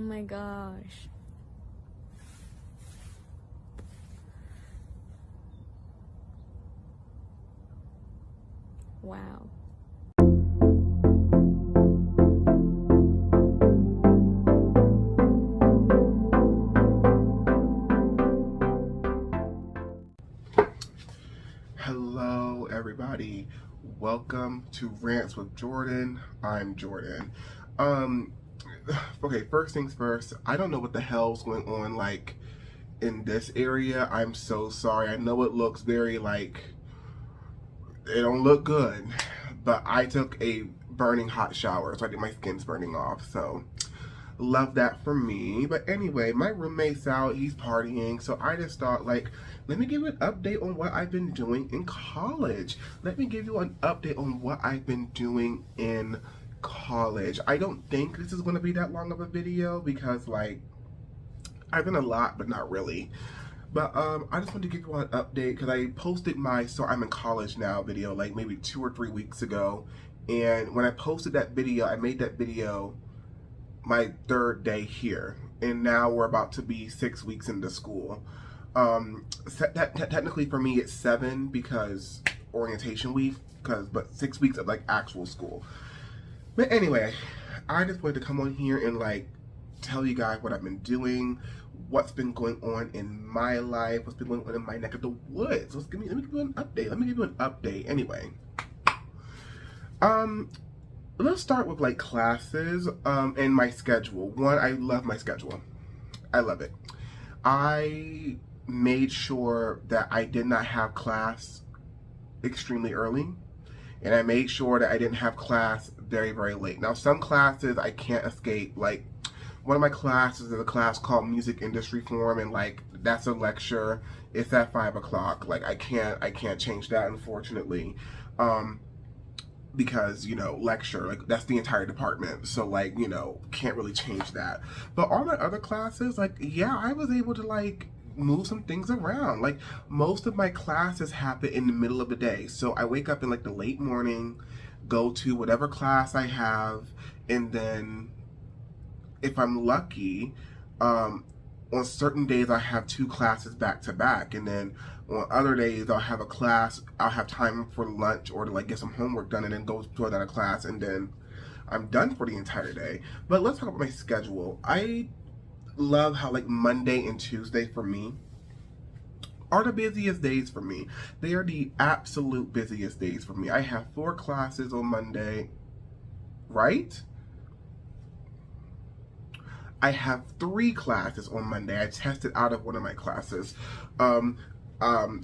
my gosh. Wow. Hello everybody, welcome to Rants with Jordan. I'm Jordan. Okay, first things first, I don't know what the hell's going on like in this area. I'm so sorry. I know it looks very like it don't look good, but I took a burning hot shower, so I think my skin's burning off, so love that for me. But anyway, my roommate's out, he's partying, so I just thought, like, let me give you an update on what I've been doing in college. Let me give you an update on what I've been doing in college. I don't think this is going to be that long of a video because, like, I've done a lot, but not really. But I just wanted to give you an update because I posted my "So I'm in College Now" video like maybe 2 or 3 weeks ago. And when I posted that video, I made that video my 3rd day here. And now we're about to be 6 weeks into school. Technically for me it's 7 because orientation week, but 6 weeks of like actual school. But anyway, I just wanted to come on here and like tell you guys what I've been doing, what's been going on in my life, what's been going on in my neck of the woods. Let me give you an update. Anyway, let's start with like classes and my schedule. One, I love my schedule. I love it. I made sure that I did not have class extremely early, and I made sure that I didn't have class very, very late. Now, some classes I can't escape. Like, one of my classes is a class called Music Industry Forum, and like that's a lecture. It's at 5 o'clock. Like I can't change that, unfortunately, because you know, lecture, like that's the entire department. So like, you know, can't really change that. But all my other classes, like, yeah, I was able to like move some things around. Like most of my classes happen in the middle of the day. So I wake up in like the late morning, go to whatever class I have, and then if I'm lucky, on certain days I have 2 classes back to back, and then on other days I'll have a class, I'll have time for lunch or to like get some homework done and then go to another class, and then I'm done for the entire day. But let's talk about my schedule. I love how like Monday and Tuesday for me are the busiest days for me. They are the absolute busiest days for me. I have 4 classes on Monday, right? I have 3 classes on Monday. I tested out of one of my classes. I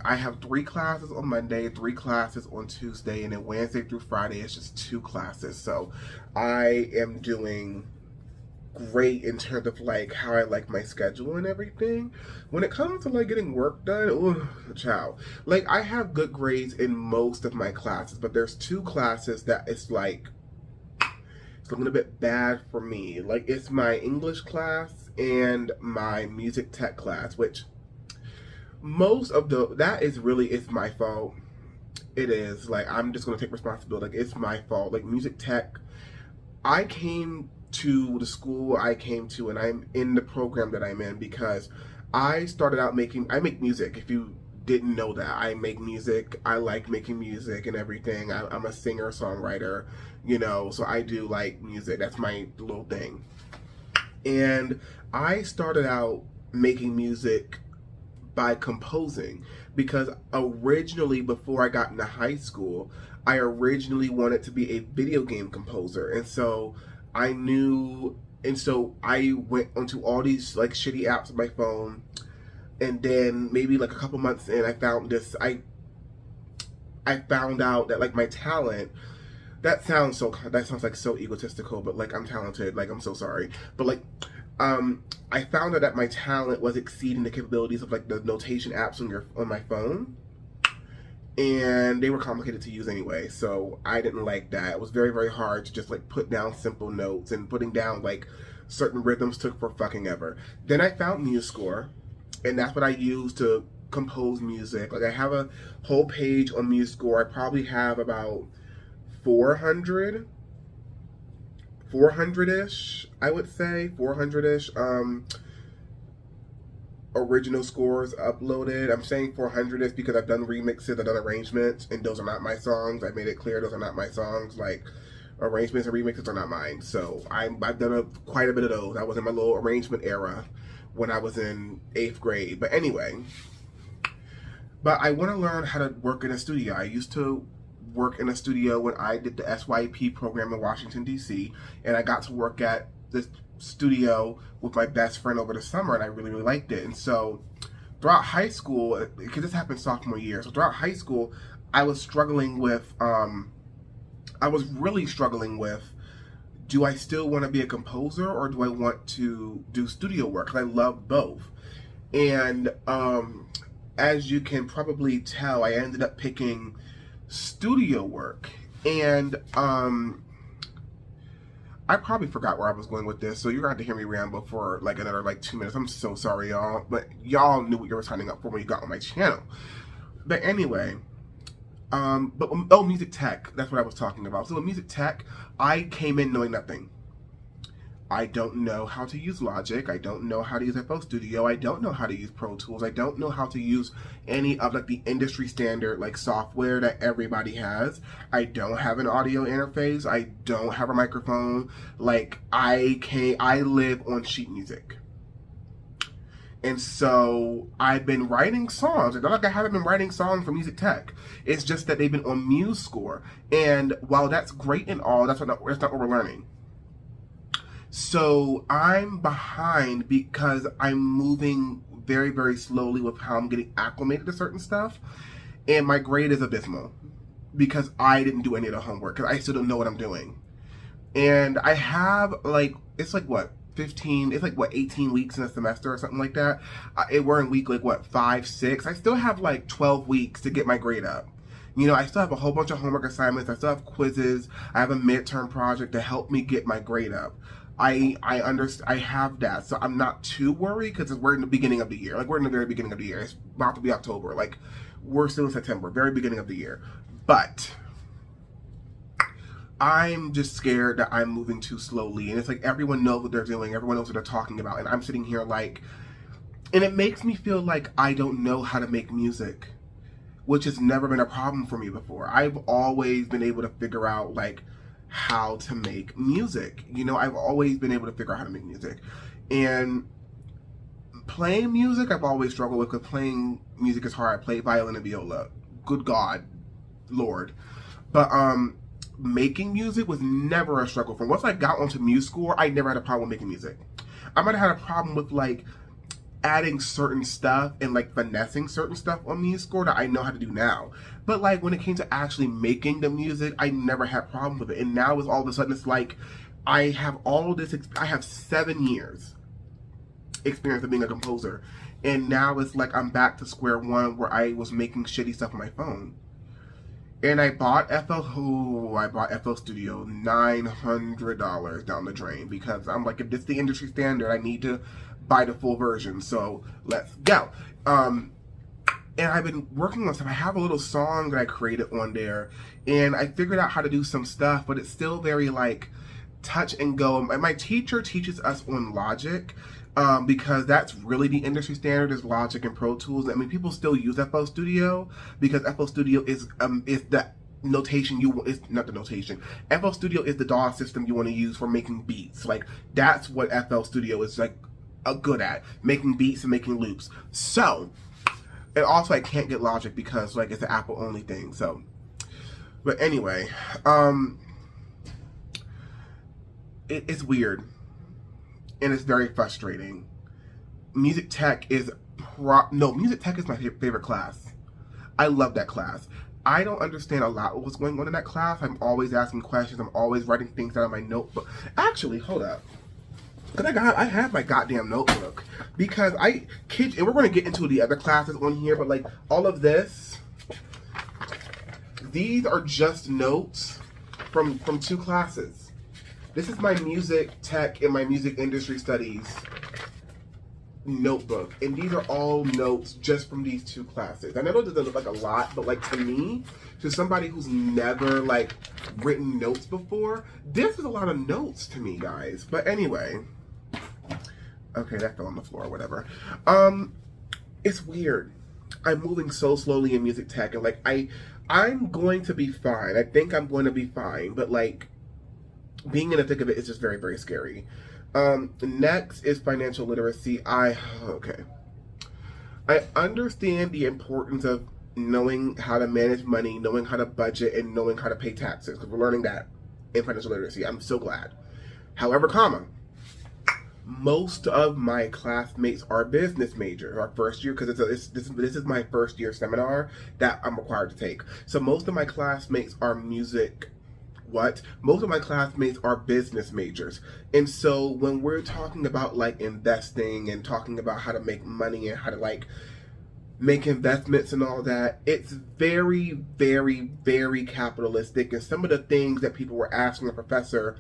have 3 classes on Monday, 3 classes on Tuesday, and then Wednesday through Friday it's just 2 classes. So I am doing great in terms of like how I like my schedule and everything. When it comes to like getting work done, ooh, child. Like I have good grades in most of my classes, but there's 2 classes that it's like a little bit bad for me. Like it's my English class and my music tech class, which most of that is really, it's my fault. It is, like, I'm just gonna take responsibility. Like it's my fault. Like music tech, I came to the school I came to, and I'm in the program that I'm in because I started out I make music. If you didn't know that, I make music. I like making music and everything. I'm a singer songwriter, you know, so I do like music. That's my little thing. And I started out making music by composing because originally, before I got into high school, I originally wanted to be a video game composer. And so I went onto all these like shitty apps on my phone. And then maybe like a couple months in, I found out that like my talent, that sounds like so egotistical, but like I'm talented, like I'm so sorry. But like, I found out that my talent was exceeding the capabilities of like the notation apps on my phone. And they were complicated to use anyway, so I didn't like that. It was very, very hard to just like put down simple notes, and putting down like certain rhythms took for fucking ever. Then I found MuseScore, and that's what I use to compose music. Like I have a whole page on MuseScore. I probably have about 400 400-ish, I would say, 400-ish original scores uploaded. I'm saying 400-ish because I've done remixes, I've done arrangements, and those are not my songs. I made it clear those are not my songs. Like, arrangements and remixes are not mine. So I've done quite a bit of those. I was in my little arrangement era when I was in 8th grade. But anyway, but I want to learn how to work in a studio. I used to work in a studio when I did the SYP program in Washington, D.C., and I got to work at this studio with my best friend over the summer, and I really, really liked it. And so throughout high school, because this happened sophomore year, so throughout high school, I was struggling with, do I still want to be a composer or do I want to do studio work? Because I love both. And as you can probably tell, I ended up picking studio work. And I probably forgot where I was going with this, so you're going to have to hear me ramble for like another 2 minutes. I'm so sorry, y'all. But y'all knew what you were signing up for when you got on my channel. But anyway, music tech, that's what I was talking about. So with music tech, I came in knowing nothing. I don't know how to use Logic. I don't know how to use FL Studio. I don't know how to use Pro Tools. I don't know how to use any of the industry standard software that everybody has. I don't have an audio interface. I don't have a microphone. I live on sheet music. And so I've been writing songs. It's not like I haven't been writing songs for music tech. It's just that they've been on MuseScore. And while that's great and all, that's not what we're learning. So I'm behind because I'm moving very, very slowly with how I'm getting acclimated to certain stuff. And my grade is abysmal because I didn't do any of the homework because I still don't know what I'm doing. And I have it's 18 weeks in a semester or something like that. We're in week 5, 6. I still have 12 weeks to get my grade up. You know, I still have a whole bunch of homework assignments. I still have quizzes. I have a midterm project to help me get my grade up. I have that, so I'm not too worried because we're in the beginning of the year. We're in the very beginning of the year. It's about to be October. We're still in September, very beginning of the year. But I'm just scared that I'm moving too slowly. And it's everyone knows what they're doing. Everyone knows what they're talking about. And I'm sitting here and it makes me feel like I don't know how to make music, which has never been a problem for me before. I've always been able to figure out how to make music. You know, I've always been able to figure out how to make music. And playing music, I've always struggled with because playing music is hard. I play violin and viola. Good God, Lord. But making music was never a struggle. From once I got onto MuseScore, I never had a problem with making music. I might have had a problem with adding certain stuff and finessing certain stuff on MuseScore that I know how to do now. But when it came to actually making the music, I never had problems with it. And now it's all of a sudden I have all this. I have 7 years experience of being a composer, and now it's I'm back to square one where I was making shitty stuff on my phone. And I bought FL Studio $900 down the drain because I'm if this is the industry standard, I need to buy the full version. So let's go. And I've been working on stuff. I have a little song that I created on there, and I figured out how to do some stuff, but it's still very touch and go. My teacher teaches us on Logic because that's really the industry standard is Logic and Pro Tools. I mean, people still use FL Studio because FL Studio is the notation it's not the notation. FL Studio is the DAW system you want to use for making beats. That's what FL Studio is good at, making beats and making loops. So, and also I can't get Logic because it's an Apple only thing. So, but anyway, it's weird and it's very frustrating. Music tech is music tech is my favorite class. I love that class. I don't understand a lot of what's going on in that class. I'm always asking questions. I'm always writing things out of my notebook. Actually, hold up. Because I have my goddamn notebook. Because and we're going to get into the other classes on here, but all of this, these are just notes from 2 classes. This is my music tech and my music industry studies notebook, and these are all notes just from these 2 classes. I know it doesn't look like a lot, but like to me, to somebody who's never like written notes before, this is a lot of notes to me, guys. But anyway, okay, that fell on the floor, whatever. It's weird. I'm moving so slowly in music tech, and like I'm going to be fine. I think I'm going to be fine, but like being in the thick of it is just very, very scary. Next is financial literacy. Okay. I understand the importance of knowing how to manage money, knowing how to budget, and knowing how to pay taxes, because we're learning that in financial literacy. I'm so glad. However, most of my classmates are business majors, our first year, because this is my first year seminar that I'm required to take. So most of my classmates are most of my classmates are business majors. And so when we're talking about like investing and talking about how to make money and how to like make investments and all that, it's very, very, very capitalistic. And some of the things that people were asking the professor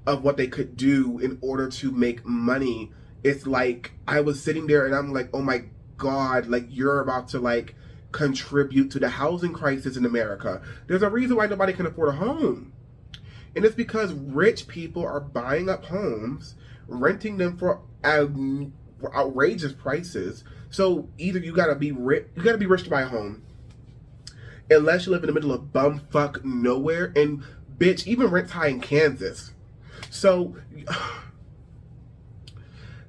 of what they could do in order to make money, it's like I was sitting there and I'm like, oh my God, like you're about to like contribute to the housing crisis in America. There's a reason why nobody can afford a home. And it's because rich people are buying up homes, renting them for outrageous prices. So either you gotta be rich to buy a home, unless you live in the middle of bumfuck nowhere. And bitch, even rent's high in Kansas. So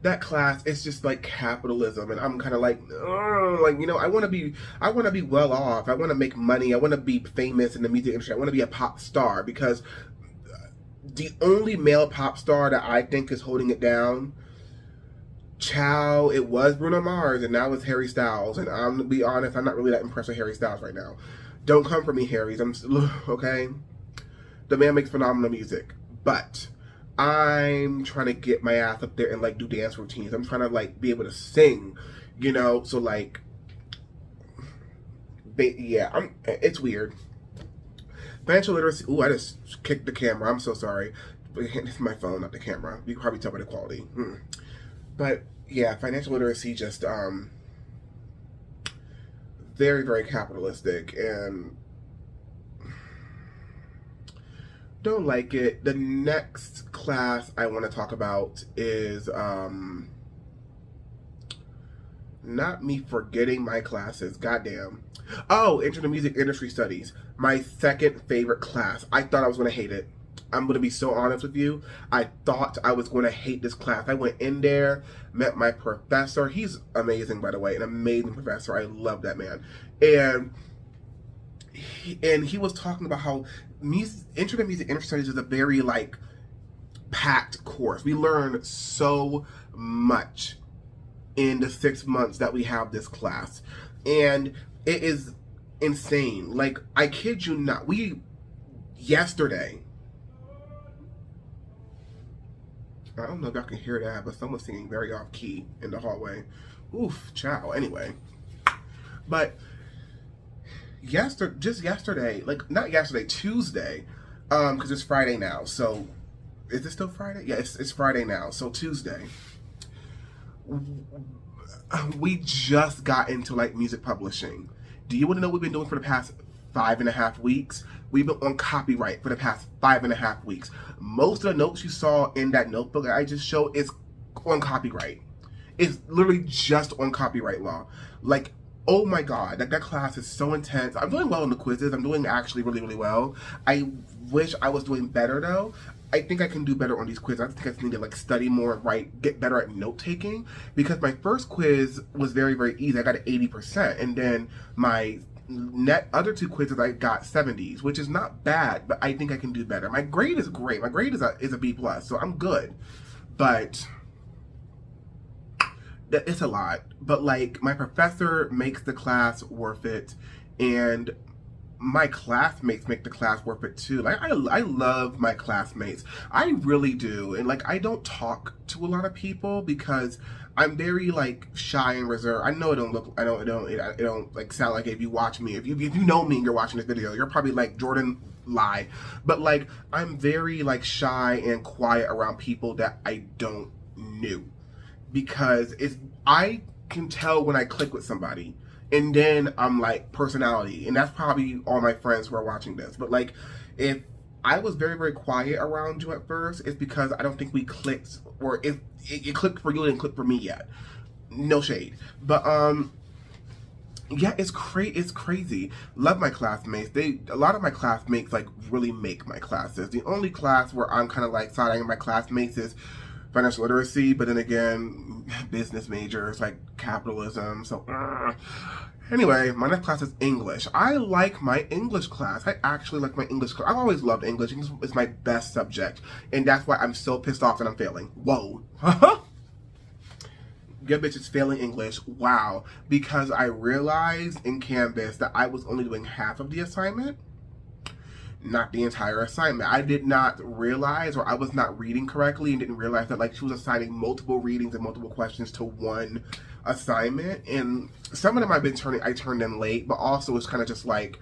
that class is just like capitalism, and I'm kind of like, you know, I want to be well off. I want to make money. I want to be famous in the music industry. I want to be a pop star, because the only male pop star that I think is holding it down, it was Bruno Mars, and now it's Harry Styles. And I'm gonna be honest, I'm not really that impressed with Harry Styles right now. Don't come for me, Harry's. Okay. The man makes phenomenal music, but I'm trying to get my ass up there and like do dance routines. I'm trying to like be able to sing, you know. So like, yeah, it's weird. Financial literacy. Ooh, I just kicked the camera. I'm so sorry. It's my phone, not the camera. You can probably tell by the quality. But yeah, financial literacy just very, very capitalistic, and don't like it. The next class I want to talk about is not me forgetting my classes. Goddamn. Oh, Intro to Music Industry Studies. My second favorite class. I thought I was going to hate it. I'm going to be so honest with you. I thought I was going to hate this class. I went in there, met my professor. He's amazing, by the way. An amazing professor. I love that man. And he was talking about how Intro to Music Industry Studies is a very, like, packed course. We learn so much in the 6 months that we have this class. And it is insane. Like, I kid you not. Yesterday, I don't know if y'all can hear that, but someone's singing very off key in the hallway. Oof, ciao. Anyway. But yesterday, like, not yesterday, Tuesday, because it's Friday now. So, is it still Friday? Yeah, it's Friday now. So, Tuesday, we just got into, like, music publishing. Do you want to know what we've been doing for the past 5.5 weeks? We've been on copyright for the past 5.5 weeks. Most of the notes you saw in that notebook that I just showed is on copyright. It's literally just on copyright law. Like, oh my God, that class is so intense. I'm doing well in the quizzes. I'm doing actually really, really well. I wish I was doing better though. I think I can do better on these quizzes. I think I just need to like study more, get better at note taking, because my first quiz was very, very easy. I got an 80%, and then my other 2 quizzes I got 70s, which is not bad, but I think I can do better. My grade is great. My grade is a B+, so I'm good. But it's a lot. But like, my professor makes the class worth it, and my classmates make the class worth it too. Like, I love my classmates. I really do. And like, I don't talk to a lot of people because I'm very like shy and reserved. I know it don't like sound like it if you watch me. If you know me and you're watching this video, you're probably like, Jordan, lie. But like, I'm very like shy and quiet around people that I don't know, because I can tell when I click with somebody. And then I'm like, personality. And that's probably all my friends who are watching this. But like, if I was very, very quiet around you at first, it's because I don't think we clicked, or if it clicked for you, it didn't click for me yet. No shade. But yeah, it's crazy. Love my classmates. A lot of my classmates like really make my classes. The only class where I'm kind of like siding my classmates is financial literacy, but then again, business majors like capitalism. So anyway, my next class is English. I like my English class. I actually like my English class. I've always loved English. English is my best subject, and that's why I'm so pissed off that I'm failing. Whoa. Good bitch is failing English. Wow. Because I realized in Canvas that I was only doing half of the assignment, not the entire assignment. I did not realize, or I was not reading correctly and didn't realize that like she was assigning multiple readings and multiple questions to one assignment. And some of them I turned in late, but also it's kind of just like,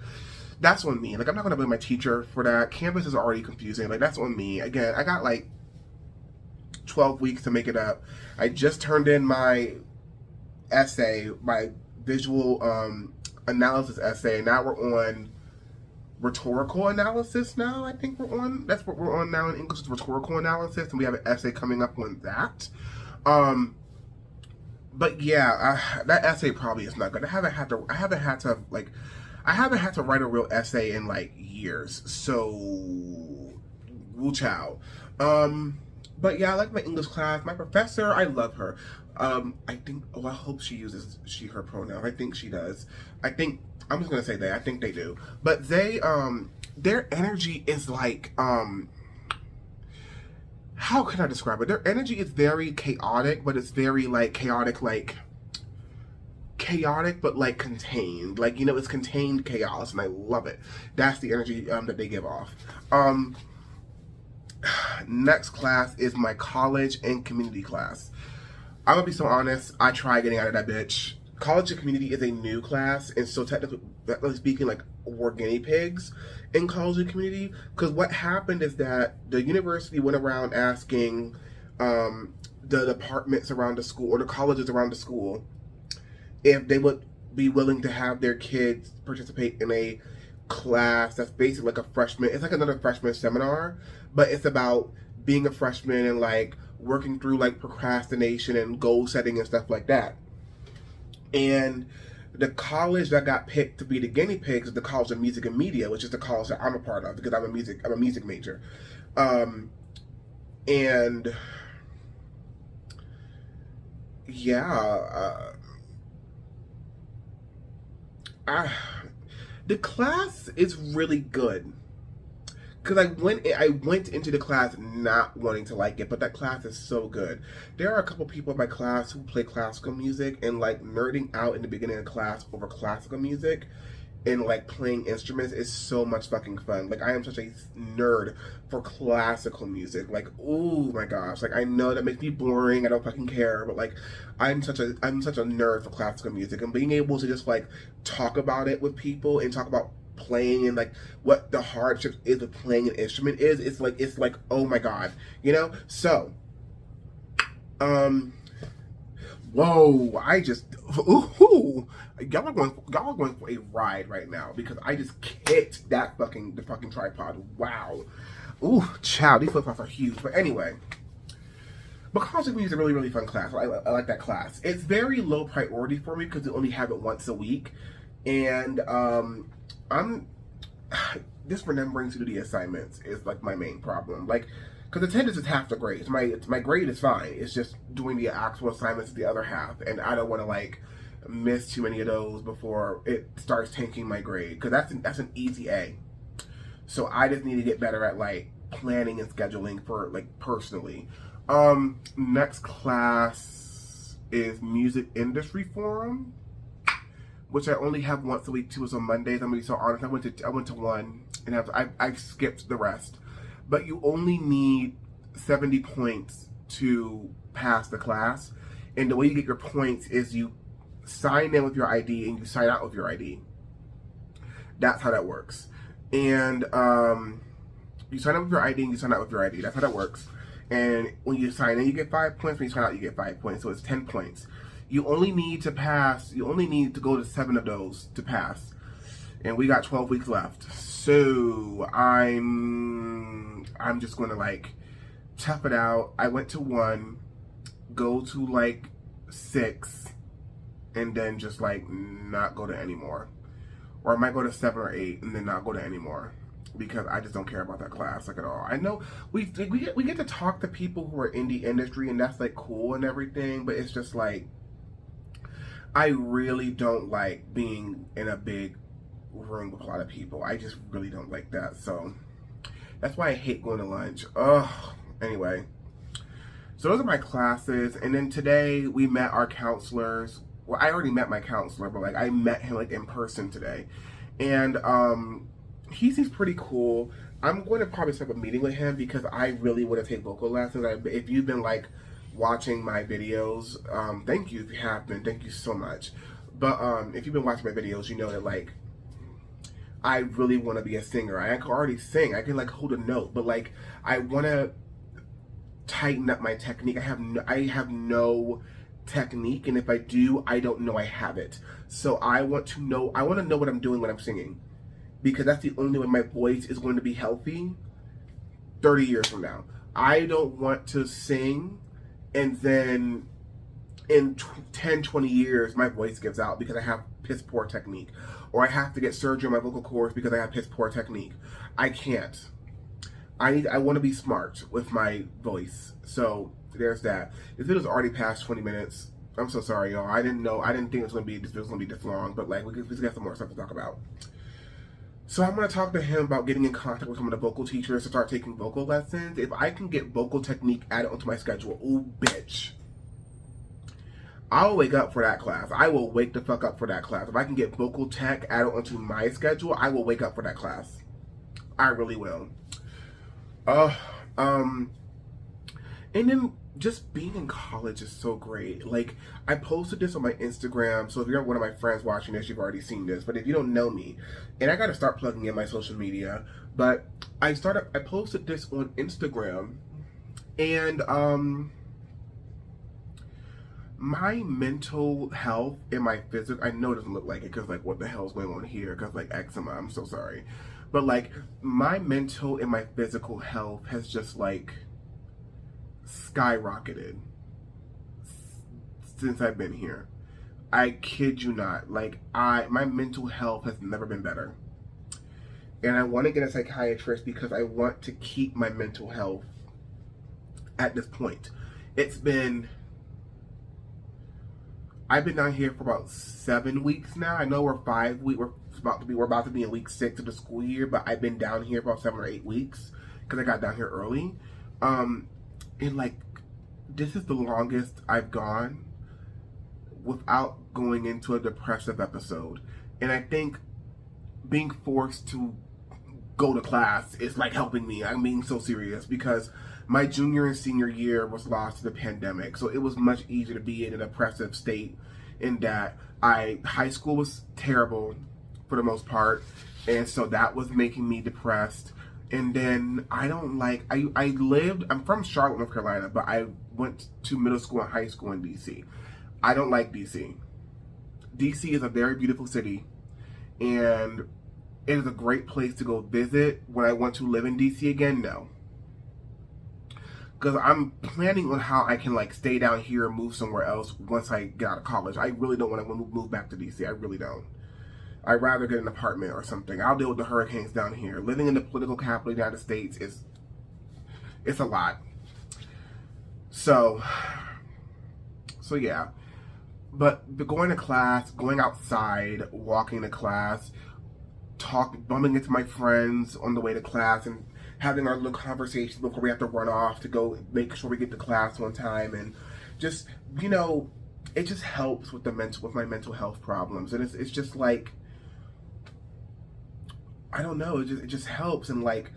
that's on me. Like, I'm not going to blame my teacher for that. Canvas is already confusing. Like, that's on me. Again, I got like 12 weeks to make it up. I just turned in my essay, my visual analysis essay. Now we're on rhetorical analysis now. I think that's what we're on now in English, is rhetorical analysis, and we have an essay coming up on that. But yeah, that essay probably is not good. I haven't had to write a real essay in like years. So, woo chow. But yeah, I like my English class. My professor, I love her. I think, I hope she uses she, her pronoun. I think she does. I'm just gonna say they. I think they do. But they, their energy is like, how can I describe it? Their energy is very chaotic, but it's very like chaotic, but like contained. Like, you know, it's contained chaos, and I love it. That's the energy that they give off. Next class is my college and community class. I'm gonna be so honest, I tried getting out of that bitch. College and community is a new class, and so technically speaking, like, we're guinea pigs in college and community. Because what happened is that the university went around asking the departments around the school, or the colleges around the school, if they would be willing to have their kids participate in a class that's basically like a freshman. It's like another freshman seminar, but it's about being a freshman and like working through like procrastination and goal setting and stuff like that. And the college that got picked to be the guinea pigs is the College of Music and Media, which is the college that I'm a part of because I'm a music major. And yeah, the class is really good. Because I went into the class not wanting to like it, but that class is so good. There are a couple people in my class who play classical music, and like nerding out in the beginning of class over classical music and like playing instruments is so much fucking fun. Like, I am such a nerd for classical music. Like, oh my gosh. Like, I know that makes me boring. I don't fucking care, but like, I'm such a nerd for classical music, and being able to just like talk about it with people and talk about playing and like what the hardship is with playing an instrument is, it's like oh my god, you know. So whoa, I just y'all are going for a ride right now because I just kicked the fucking tripod. Wow. Ooh, child, these flip-flops are huge. But anyway, but college with me is a really, really fun class. I like that class. It's very low priority for me because we only have it once a week, and I'm just remembering to do the assignments is like my main problem. Like, because attendance is half the grade. My grade is fine. It's just doing the actual assignments is the other half, and I don't want to like miss too many of those before it starts tanking my grade. Because that's an easy A. So I just need to get better at like planning and scheduling for like personally. Next class is Music Industry Forum, which I only have once a week too. Is on Mondays. I'm gonna be so honest. I went to one and I skipped the rest. But you only need 70 points to pass the class, and the way you get your points is you sign in with your ID and you sign out with your ID. That's how that works. And you sign up with your ID and you sign out with your ID. That's how that works. And when you sign in, you get 5 points. When you sign out, you get 5 points. So it's 10 points. You only need to go to 7 of those to pass. And we got 12 weeks left. So I'm just gonna like tough it out. I went to 1, go to like 6, and then just like not go to any more. Or I might go to 7 or 8 and then not go to any more. Because I just don't care about that class like at all. I know we get to talk to people who are in the industry, and that's like cool and everything, but it's just like I really don't like being in a big room with a lot of people. I just really don't like that. So that's why I hate going to lunch. Ugh. Anyway, so those are my classes, and then today we met our counselors. Well, I already met my counselor, but like I met him like in person today, and he seems pretty cool. I'm going to probably set up a meeting with him because I really want to take vocal lessons. If you've been like watching my videos, thank you. If you have been, thank you so much. But if you've been watching my videos, you know that like I really want to be a singer. I can already sing. I can like hold a note, but like I want to tighten up my technique. I have no technique, and if I do, I don't know I have it. So I want to know what I'm doing when I'm singing, because that's the only way my voice is going to be healthy 30 years from now. I don't want to sing and then in 10, 20 years, my voice gives out because I have piss poor technique. Or I have to get surgery on my vocal cords because I have piss poor technique. I can't. I want to be smart with my voice. So there's that. This video's already past 20 minutes. I'm so sorry, y'all. I didn't think it was gonna be this long, but like we got some more stuff to talk about. So I'm gonna talk to him about getting in contact with some of the vocal teachers to start taking vocal lessons. If I can get vocal technique added onto my schedule, ooh, bitch. I'll wake up for that class. I will wake the fuck up for that class. If I can get vocal tech added onto my schedule, I will wake up for that class. I really will. And then just being in college is so great. Like, I posted this on my Instagram, so if you're one of my friends watching this, you've already seen this. But if you don't know me, and I gotta start plugging in my social media, but I posted this on Instagram, and my mental health and my physical, I know it doesn't look like it because like what the hell is going on here, because like eczema, I'm so sorry. But like my mental and my physical health has just like skyrocketed since I've been here. I kid you not. Like my mental health has never been better. And I want to get a psychiatrist because I want to keep my mental health at this point. I've been down here for about 7 weeks now. I know we're about to be in week 6 of the school year, but I've been down here for about 7 or 8 weeks because I got down here early. And like, this is the longest I've gone without going into a depressive episode. And I think being forced to go to class is like helping me. I'm being so serious because my junior and senior year was lost to the pandemic. So it was much easier to be in an oppressive state in that high school was terrible for the most part. And so that was making me depressed. And then I'm from Charlotte, North Carolina, but I went to middle school and high school in DC. I don't like DC. DC is a very beautiful city, and it is a great place to go visit. When I want to live in DC again, no. Because I'm planning on how I can like stay down here and move somewhere else once I get out of college. I really don't want to move back to DC. I really don't. I'd rather get an apartment or something. I'll deal with the hurricanes down here. Living in the political capital of the United States it's a lot. So yeah. But going to class, going outside, walking to class, bumping into my friends on the way to class, and having our little conversations before we have to run off to go make sure we get to class on time, and just, you know, it just helps with my mental health problems. And it's just like, I don't know, it just helps. And like,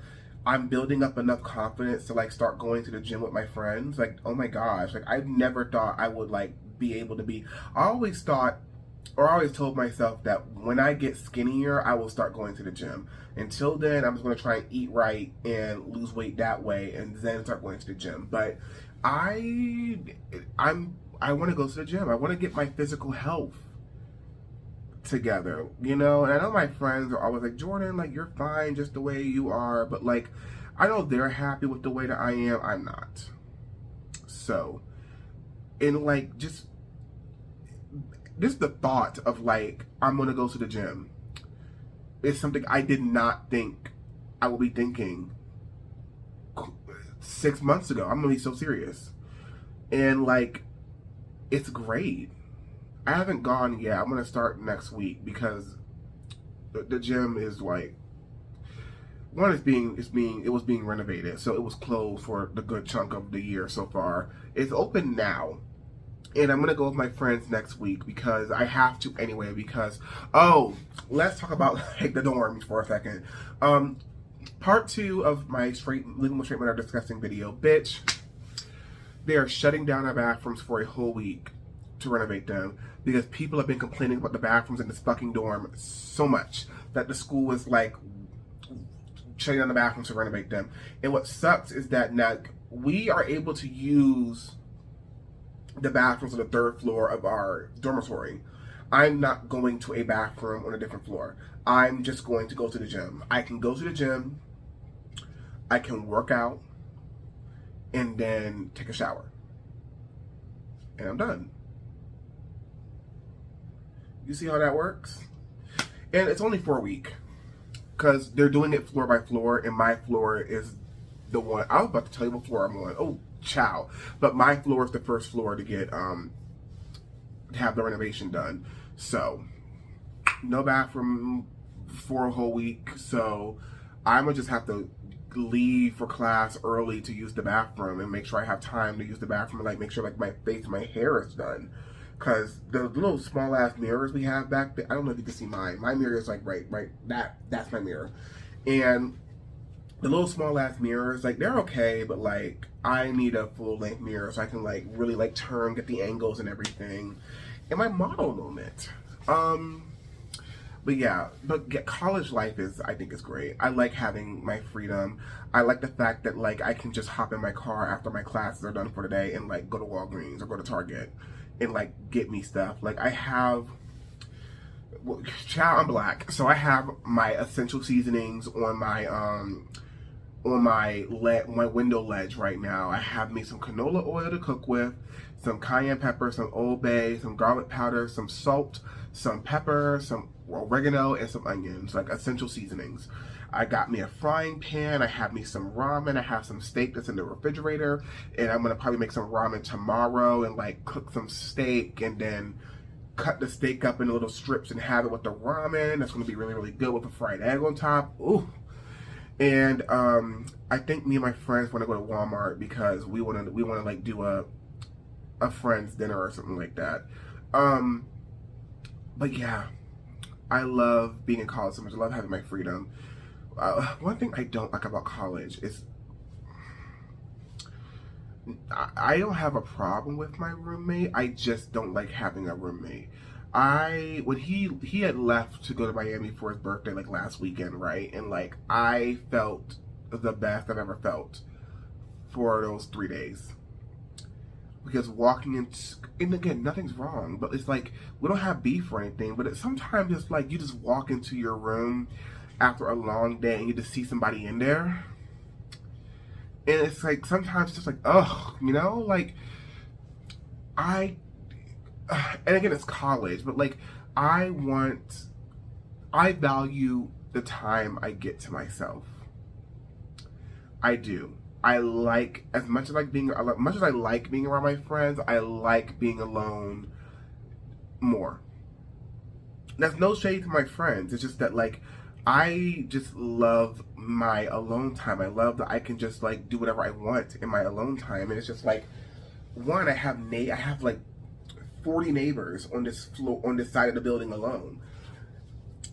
I'm building up enough confidence to like start going to the gym with my friends. Like, oh my gosh, like I've never thought I would like be able to be. I always told myself that when I get skinnier, I will start going to the gym. Until then, I'm just going to try and eat right and lose weight that way, and then start going to the gym. But I I want to go to the gym. I want to get my physical health together, you know? And I know my friends are always like, Jordan, like, you're fine just the way you are. But, like, I know they're happy with the way that I am. I'm not. So, and, like, just the thought of, like, I'm going to go to the gym is something I did not think I would be thinking 6 months ago. I'm going to be so serious. And, like, it's great. I haven't gone yet. I'm going to start next week because the gym is, like, one, it was being renovated. So it was closed for the good chunk of the year so far. It's open now. And I'm going to go with my friends next week because I have to anyway because, let's talk about, like, the dorms for a second. Part 2 of my Living with Straight Men Are Disgusting video. Bitch, they are shutting down our bathrooms for a whole week to renovate them because people have been complaining about the bathrooms in this fucking dorm so much that the school is, like, shutting down the bathrooms to renovate them. And what sucks is that now we are able to use the bathrooms on the 3rd floor of our dormitory. I'm not going to a bathroom on a different floor. I'm just going to go to the gym. I can go to the gym, I can work out, and then take a shower. And I'm done. You see how that works? And it's only for a week. Because they're doing it floor by floor, and my floor is the one. I was about to tell you what floor I'm on. Oh, chow. But my floor is the first floor to get, to have the renovation done. So, no bathroom for a whole week. So, I'm going to just have to leave for class early to use the bathroom and make sure I have time to use the bathroom and, like, make sure, like, my face and my hair is done. Because the little small ass mirrors we have back there, I don't know if you can see mine. My mirror is, like, right, that's my mirror. And the little small ass mirrors, like, they're okay, but, like, I need a full length mirror so I can, like, really, like, turn, get the angles and everything. And my model moment. But yeah, college life I think is great. I like having my freedom. I like the fact that, like, I can just hop in my car after my classes are done for the day and, like, go to Walgreens or go to Target and, like, get me stuff. Like, I have, well, child, I'm black, so I have my essential seasonings on my window ledge right now. I have me some canola oil to cook with, some cayenne pepper, some Old Bay, some garlic powder, some salt, some pepper, some oregano, and some onions, like essential seasonings. I got me a frying pan, I have me some ramen, I have some steak that's in the refrigerator, and I'm gonna probably make some ramen tomorrow and, like, cook some steak and then cut the steak up into little strips and have it with the ramen. That's gonna be really, really good with a fried egg on top. Ooh. And I think me and my friends want to go to Walmart because we want to like do a friend's dinner or something like that. But yeah, I love being in college so much. I love having my freedom. One thing I don't like about college is I don't have a problem with my roommate. I just don't like having a roommate. When he had left to go to Miami for his birthday, like, last weekend, right? And, like, I felt the best I've ever felt for those 3 days. Because walking in, and again, nothing's wrong, but it's like, we don't have beef or anything, but sometimes it's like you just walk into your room after a long day and you just see somebody in there. And it's like, sometimes it's just like, ugh, you know? Like, and again, it's college, but, like, I value the time I get to myself. I do. I like, as much as I like being around my friends, I like being alone more. That's no shade to my friends. It's just that, like, I just love my alone time. I love that I can just, like, do whatever I want in my alone time. And it's just like, one, I have like 40 neighbors on this floor, on this side of the building alone.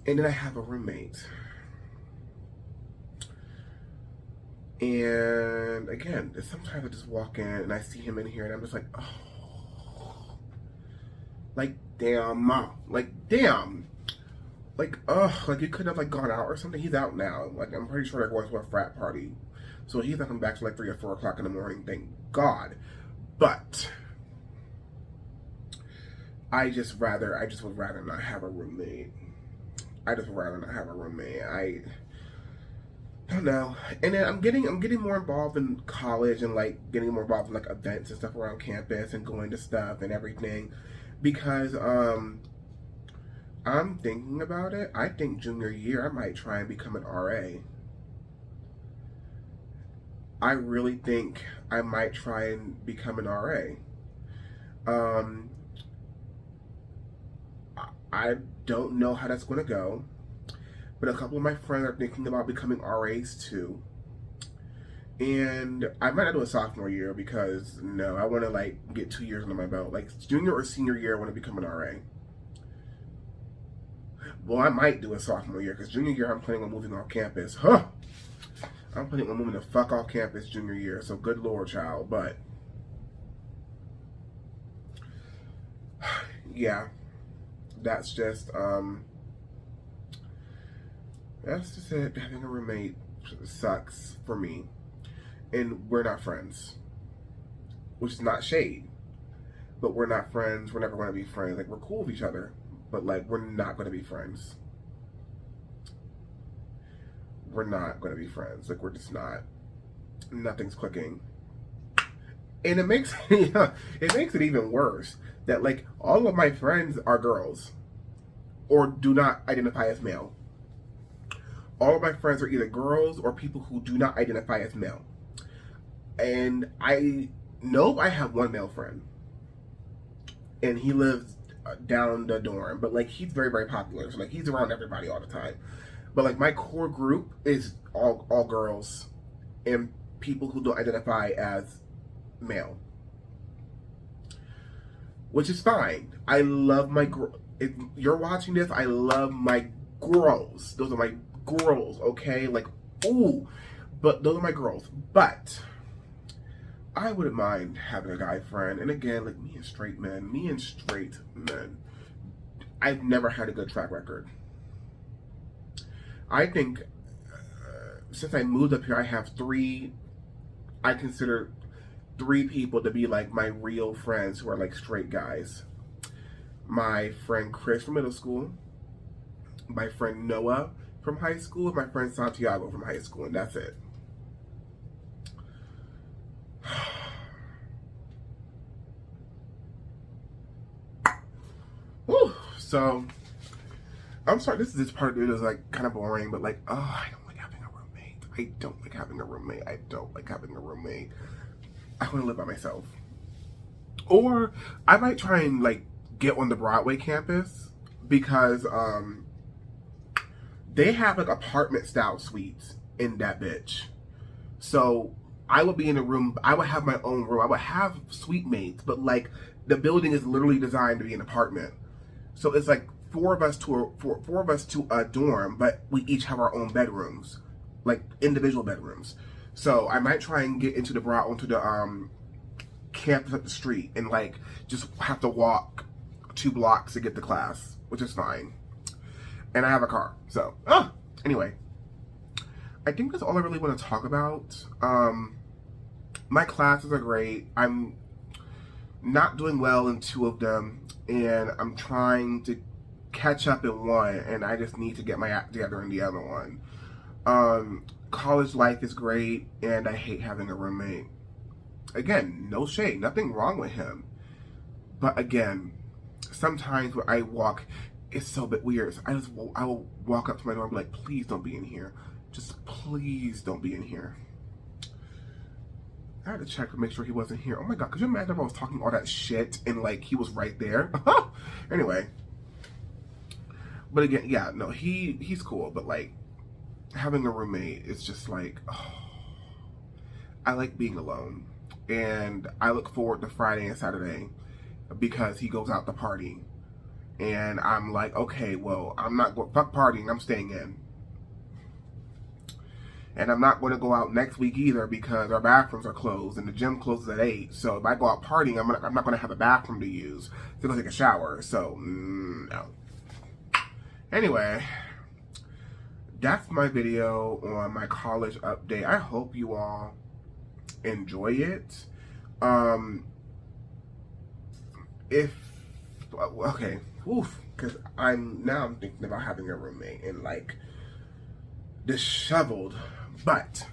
And then I have a roommate. And again, sometimes I just walk in and I see him in here and I'm just like, oh, like, damn, mom, like, damn, like, like, you could have, like, gone out or something. He's out now. Like, I'm pretty sure they're going to a frat party. So he's not coming back till, like, 3 or 4 o'clock in the morning, thank God. But I just would rather not have a roommate. I just would rather not have a roommate. I don't know. And then I'm getting more involved in college and like getting more involved in like events and stuff around campus and going to stuff and everything, because I'm thinking about it. I think junior year I might try and become an RA. I really think I might try and become an RA. I don't know how that's going to go, but a couple of my friends are thinking about becoming RAs too. And I might not do a sophomore year because no, I want to like get 2 years under my belt. Like junior or senior year, I want to become an RA. Well, I might do a sophomore year because junior year I'm planning on moving off campus. Huh? I'm planning on moving the fuck off campus junior year. So good lord, child. But yeah, that's just it. Having a roommate sucks for me. And we're not friends. Which is not shade. But we're not friends. We're never going to be friends. Like, we're cool with each other. But, like, we're not going to be friends. We're not going to be friends. Like, we're just not. Nothing's clicking. And it makes it even worse that, like, all of my friends are girls. Or do not identify as male. All of my friends are either girls or people who do not identify as male. And I know I have one male friend. And he lives down the dorm. But, like, he's very, very popular. So, like, he's around everybody all the time. But, like, my core group is all girls. And people who don't identify as male. Which is fine. I love my girls. If you're watching this, I love my girls. Those are my girls, okay? Like, ooh. But those are my girls. But I wouldn't mind having a guy friend. And again, like me and straight men, I've never had a good track record. I think since I moved up here, I consider 3 people to be like my real friends who are like straight guys. My friend Chris from middle school, my friend Noah from high school, and my friend Santiago from high school, and that's it. Whew. So, I'm sorry, this part of it is like kind of boring, but like, oh, I don't like having a roommate. I don't like having a roommate. I want to live by myself. Or I might try and like get on the Broadway campus because they have like apartment style suites in that bitch. So I would be in a room, I would have my own room, I would have suite mates, but like the building is literally designed to be an apartment. So it's like four of us to a dorm, but we each have our own bedrooms, like individual bedrooms. So I might try and get onto the campus up the street and like just have to walk 2 blocks to get to class, which is fine. And I have a car, so anyway, I think that's all I really want to talk about. My classes are great. I'm not doing well in 2 of them, and I'm trying to catch up in 1, and I just need to get my act together in the other one. College life is great, and I hate having a roommate. Again, no shade, nothing wrong with him. But again, sometimes when I walk, it's so a bit weird. So I will walk up to my door and be like, please don't be in here. Just please don't be in here. I had to check to make sure he wasn't here. Oh my god, could you imagine if I was talking all that shit and like he was right there? Anyway. But again, yeah, no, he's cool, but like having a roommate is just like, oh, I like being alone. And I look forward to Friday and Saturday because he goes out to party. And I'm like, okay, well, I'm not going, fuck partying, I'm staying in. And I'm not going to go out next week either because our bathrooms are closed and the gym closes at 8. So if I go out partying, I'm not going to have a bathroom to use to go take a shower. So, no. Anyway, that's my video on my college update. I hope you all enjoy it. If Okay, oof, because I'm thinking about having a roommate and like disheveled. But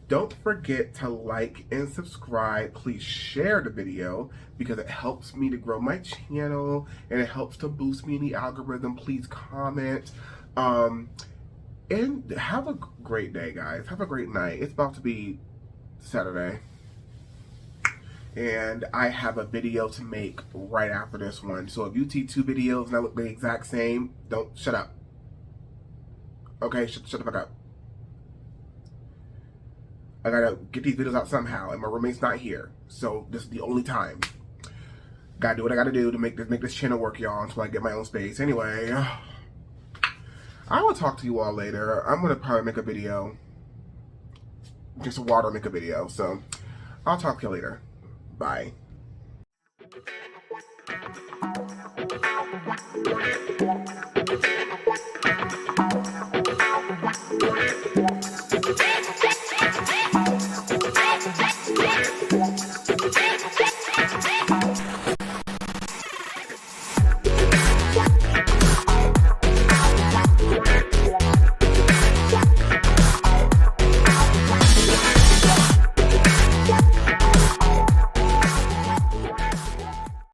don't forget to like and subscribe. Please share the video because it helps me to grow my channel and it helps to boost me in the algorithm. Please comment. And have a great day, guys. Have a great night. It's about to be Saturday. And I have a video to make right after this one. So if you see two videos and I look the exact same, don't shut up. Okay, shut the fuck up. I gotta get these videos out somehow, and my roommate's not here. So this is the only time. Gotta do what I gotta do to make this channel work, y'all, until I get my own space. Anyway, I will talk to you all later. I'm gonna probably make a video. Just water, make a video. So I'll talk to you later. Bye.